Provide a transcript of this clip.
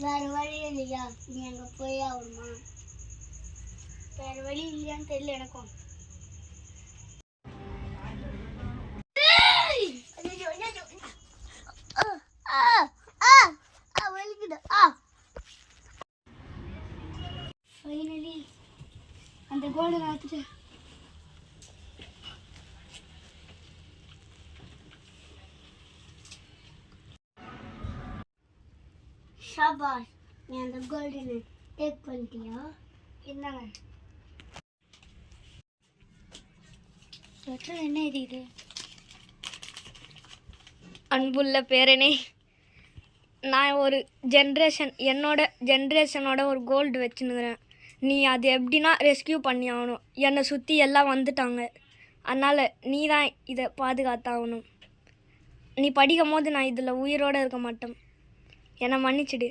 வேற வழி இல்லையா? நீ அங்கே போய் ஆகணுமா? வேற வழி இல்லையான்னு தெரியல எனக்கும். ஃபைனலி அந்த கோல்டு பார்த்துட்டு ஷாபாஷ், நீ அந்த கோல்டனை டேக் பண்ணிட்டியா? என்னங்க லெட்டர் என்ன எழுதிது? அன்புள்ள பேரனே, நான் ஒரு என்னோட ஜென்ரேஷனோட ஒரு கோல்டு வச்சுன்னுக்கிறேன். நீ அது எப்படின்னா ரெஸ்கியூ பண்ணி ஆகணும். என்னை சுற்றி எல்லாம் வந்துட்டாங்க. அதனால் நீ தான் இதை பாதுகாத்தாகணும். நீ படிக்கும் போது நான் இதில் உயிரோடு இருக்க மாட்டேன். என்னை மன்னிச்சிடு.